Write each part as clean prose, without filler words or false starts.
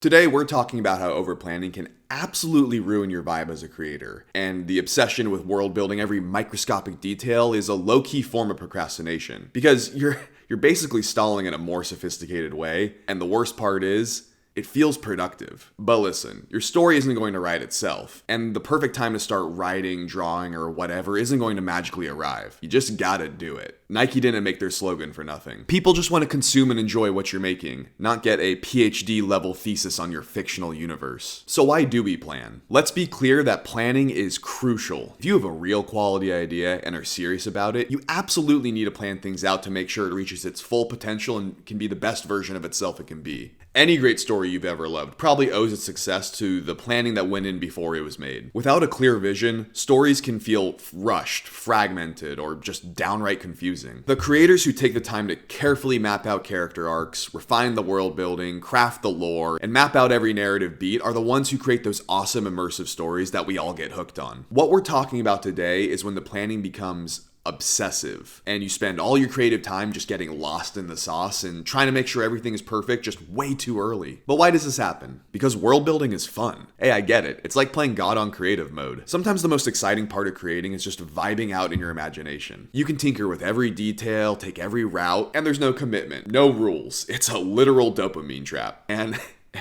Today, we're talking about how overplanning can absolutely ruin your vibe as a creator, and the obsession with world building every microscopic detail is a low-key form of procrastination, because you're basically stalling in a more sophisticated way, and the worst part is, it feels productive. But listen, your story isn't going to write itself, and the perfect time to start writing, drawing, or whatever isn't going to magically arrive. You just gotta do it. Nike didn't make their slogan for nothing. People just want to consume and enjoy what you're making, not get a PhD level thesis on your fictional universe. So why do we plan? Let's be clear that planning is crucial. If you have a real quality idea and are serious about it, you absolutely need to plan things out to make sure it reaches its full potential and can be the best version of itself it can be. Any great story you've ever loved probably owes its success to the planning that went in before it was made. Without a clear vision, stories can feel rushed, fragmented, or just downright confusing. The creators who take the time to carefully map out character arcs, refine the world building, craft the lore, and map out every narrative beat are the ones who create those awesome immersive stories that we all get hooked on. What we're talking about today is when the planning becomes obsessive and you spend all your creative time just getting lost in the sauce and trying to make sure everything is perfect just way too early. But why does this happen? Because world building is fun. Hey, I get it. It's like playing God on creative mode. Sometimes the most exciting part of creating is just vibing out in your imagination. You can tinker with every detail, take every route, and there's no commitment, no rules. It's a literal dopamine trap. And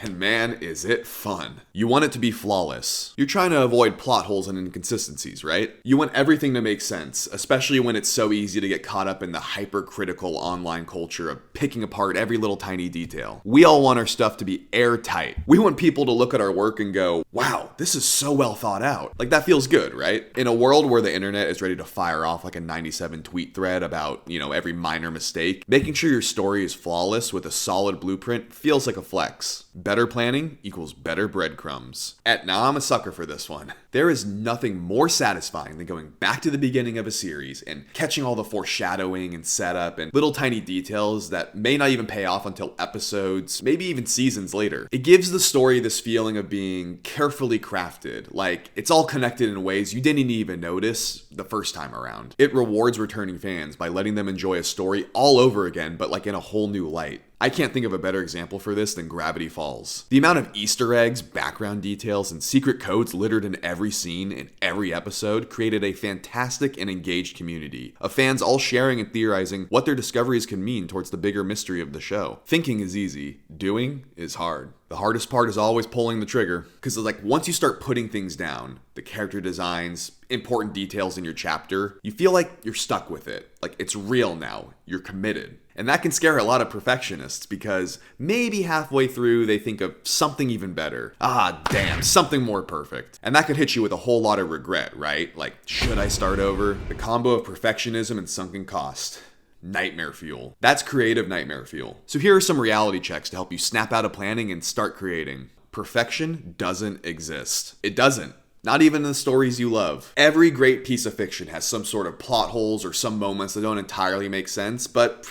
man, is it fun. You want it to be flawless. You're trying to avoid plot holes and inconsistencies, right? You want everything to make sense, especially when it's so easy to get caught up in the hypercritical online culture of picking apart every little tiny detail. We all want our stuff to be airtight. We want people to look at our work and go, wow, this is so well thought out. Like, that feels good, right? In a world where the internet is ready to fire off like a 97 tweet thread about, every minor mistake, making sure your story is flawless with a solid blueprint feels like a flex. Better planning equals better breadcrumbs. Now I'm a sucker for this one. There is nothing more satisfying than going back to the beginning of a series and catching all the foreshadowing and setup and little tiny details that may not even pay off until episodes, maybe even seasons later. It gives the story this feeling of being carefully crafted, like it's all connected in ways you didn't even notice the first time around. It rewards returning fans by letting them enjoy a story all over again, but like in a whole new light. I can't think of a better example for this than Gravity Falls. The amount of Easter eggs, background details, and secret codes littered in every scene in every episode created a fantastic and engaged community of fans all sharing and theorizing what their discoveries can mean towards the bigger mystery of the show. Thinking is easy, doing is hard. The hardest part is always pulling the trigger, because once you start putting things down, the character designs, important details in your chapter, you feel like you're stuck with it. Like it's real now, you're committed. And that can scare a lot of perfectionists because maybe halfway through they think of something even better. Damn, something more perfect. And that could hit you with a whole lot of regret, right? Like, should I start over? The combo of perfectionism and sunken cost. Nightmare fuel. That's creative nightmare fuel. So here are some reality checks to help you snap out of planning and start creating. Perfection doesn't exist. It doesn't. Not even in the stories you love. Every great piece of fiction has some sort of plot holes or some moments that don't entirely make sense, but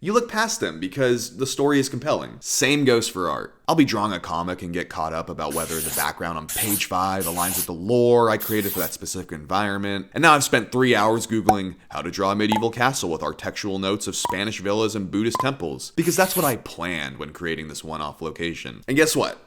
you look past them because the story is compelling. Same goes for art. I'll be drawing a comic and get caught up about whether the background on page 5 aligns with the lore I created for that specific environment. And now I've spent 3 hours Googling how to draw a medieval castle with architectural notes of Spanish villas and Buddhist temples. Because that's what I planned when creating this one-off location. And guess what?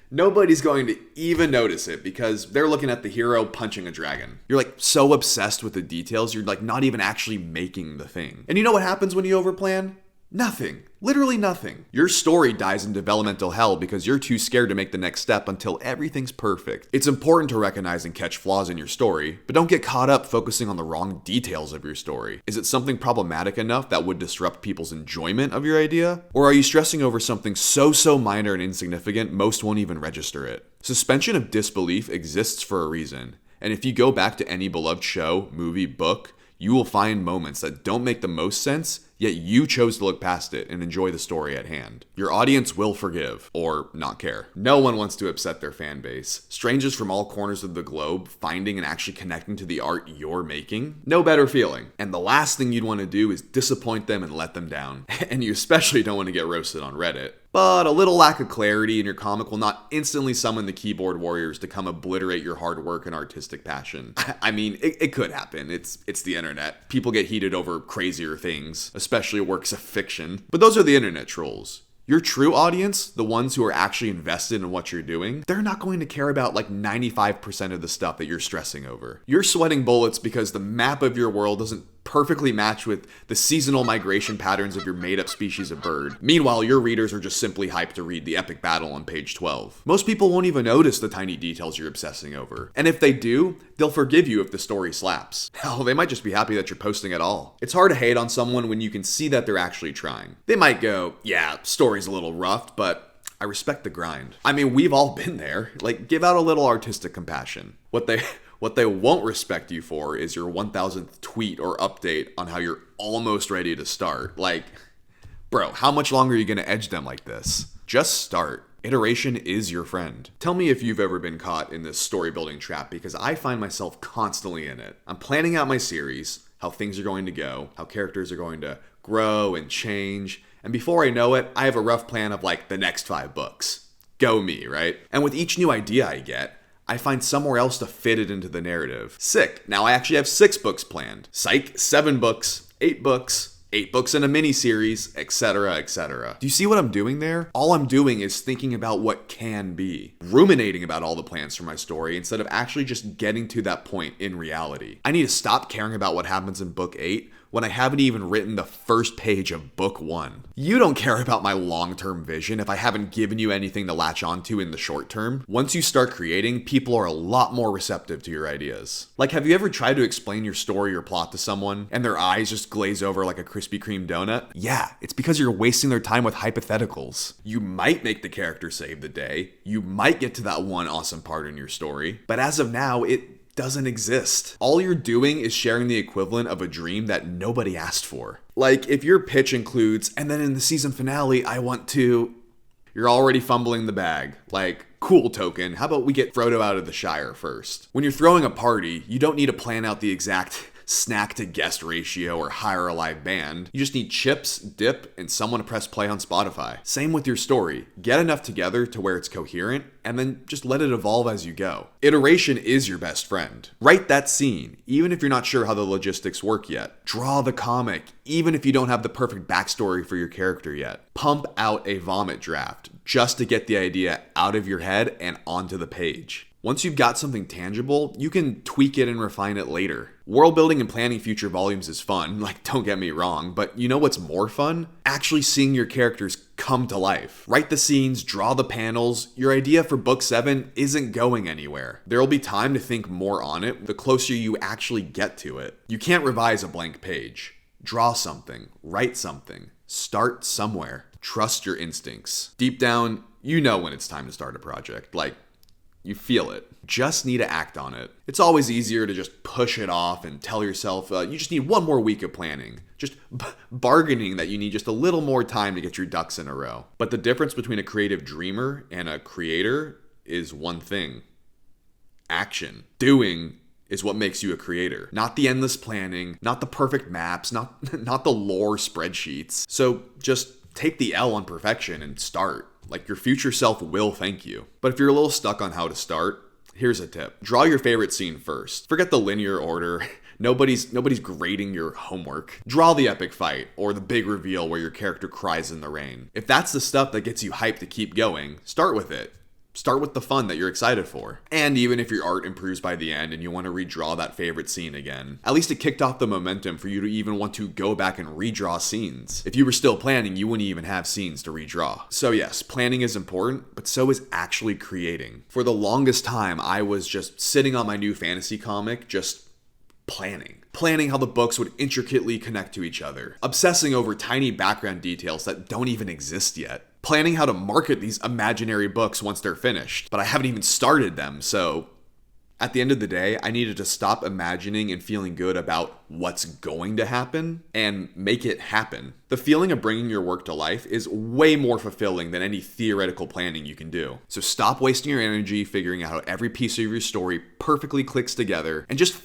Nobody's going to even notice it because they're looking at the hero punching a dragon. You're so obsessed with the details, you're not even actually making the thing. And you know what happens when you overplan? Nothing. Literally nothing. Your story dies in developmental hell because you're too scared to make the next step until everything's perfect. It's important to recognize and catch flaws in your story, but don't get caught up focusing on the wrong details of your story. Is it something problematic enough that would disrupt people's enjoyment of your idea? Or are you stressing over something so minor and insignificant most won't even register it? Suspension of disbelief exists for a reason. And if you go back to any beloved show, movie, book, you will find moments that don't make the most sense, yet you chose to look past it and enjoy the story at hand. Your audience will forgive, or not care. No one wants to upset their fan base. Strangers from all corners of the globe finding and actually connecting to the art you're making, no better feeling. And the last thing you'd want to do is disappoint them and let them down. And you especially don't want to get roasted on Reddit. But a little lack of clarity in your comic will not instantly summon the keyboard warriors to come obliterate your hard work and artistic passion. I mean, it could happen. It's the internet. People get heated over crazier things, especially works of fiction. But those are the internet trolls. Your true audience, the ones who are actually invested in what you're doing, they're not going to care about like 95% of the stuff that you're stressing over. You're sweating bullets because the map of your world doesn't perfectly match with the seasonal migration patterns of your made-up species of bird. Meanwhile, your readers are just simply hyped to read the epic battle on page 12. Most people won't even notice the tiny details you're obsessing over. And if they do, they'll forgive you if the story slaps. Hell, they might just be happy that you're posting at all. It's hard to hate on someone when you can see that they're actually trying. They might go, yeah, story's a little rough, but I respect the grind. I mean, we've all been there. Like, give out a little artistic compassion. What they won't respect you for is your 1000th tweet or update on how you're almost ready to start. Like, bro, how much longer are you gonna edge them like this? Just start. Iteration is your friend. Tell me if you've ever been caught in this story building trap, because I find myself constantly in it. I'm planning out my series, how things are going to go, how characters are going to grow and change, and before I know it, I have a rough plan of like the next 5 books. Go me, right? And with each new idea I get, I find somewhere else to fit it into the narrative. Sick. Now I actually have 6 books planned. Psych, 7 books, 8 books, 8 books in a mini-series, etc., etc. Do you see what I'm doing there? All I'm doing is thinking about what can be, ruminating about all the plans for my story instead of actually just getting to that point in reality. I need to stop caring about what happens in book 8 when I haven't even written the first page of book 1. You don't care about my long-term vision if I haven't given you anything to latch onto in the short term. Once you start creating, people are a lot more receptive to your ideas. Like, have you ever tried to explain your story or plot to someone and their eyes just glaze over like a Krispy Kreme donut? Yeah, it's because you're wasting their time with hypotheticals. You might make the character save the day, you might get to that one awesome part in your story, but as of now, it doesn't exist. All you're doing is sharing the equivalent of a dream that nobody asked for. Like, if your pitch includes, and then in the season finale, I want to... You're already fumbling the bag. Like, cool, Token, how about we get Frodo out of the Shire first? When you're throwing a party, you don't need to plan out the exact snack to guest ratio or hire a live band. You just need chips, dip, and someone to press play on Spotify. Same with your story. Get enough together to where it's coherent, and then just let it evolve as you go. Iteration is your best friend. Write that scene, even if you're not sure how the logistics work yet. Draw the comic, even if you don't have the perfect backstory for your character yet. Pump out a vomit draft, just to get the idea out of your head and onto the page. Once you've got something tangible, you can tweak it and refine it later. World building and planning future volumes is fun, like, don't get me wrong, but you know what's more fun? Actually seeing your characters come to life. Write the scenes, draw the panels. Your idea for book 7 isn't going anywhere. There'll be time to think more on it the closer you actually get to it. You can't revise a blank page. Draw something, write something, start somewhere. Trust your instincts. Deep down, you know when it's time to start a project. Like, you feel it. Just need to act on it. It's always easier to just push it off and tell yourself you just need one more week of planning. Just bargaining that you need just a little more time to get your ducks in a row. But the difference between a creative dreamer and a creator is one thing. Action. Doing is what makes you a creator. Not the endless planning, not the perfect maps, not the lore spreadsheets. So just take the L on perfection and start. Like, your future self will thank you. But if you're a little stuck on how to start, here's a tip. Draw your favorite scene first. Forget the linear order. Nobody's grading your homework. Draw the epic fight or the big reveal where your character cries in the rain. If that's the stuff that gets you hyped to keep going, start with it. Start with the fun that you're excited for. And even if your art improves by the end and you want to redraw that favorite scene again, at least it kicked off the momentum for you to even want to go back and redraw scenes. If you were still planning, you wouldn't even have scenes to redraw. So yes, planning is important, but so is actually creating. For the longest time, I was just sitting on my new fantasy comic, just planning how the books would intricately connect to each other, obsessing over tiny background details that don't even exist yet, planning how to market these imaginary books once they're finished, but I haven't even started them, so at the end of the day, I needed to stop imagining and feeling good about what's going to happen and make it happen. The feeling of bringing your work to life is way more fulfilling than any theoretical planning you can do. So stop wasting your energy figuring out how every piece of your story perfectly clicks together and just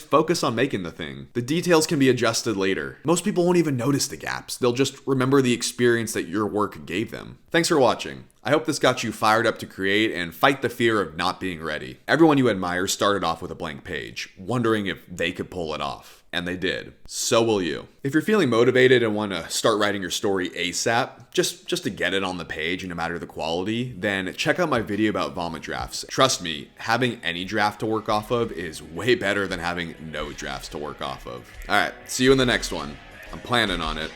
focus on making the thing. The details can be adjusted later. Most people won't even notice the gaps. They'll just remember the experience that your work gave them. Thanks for watching. I hope this got you fired up to create and fight the fear of not being ready. Everyone you admire started off with a blank page, wondering if they could pull it off. And they did. So will you. If you're feeling motivated and want to start writing your story ASAP, just to get it on the page no matter the quality, then check out my video about vomit drafts. Trust me, having any draft to work off of is way better than having no drafts to work off of. Alright, see you in the next one. I'm planning on it.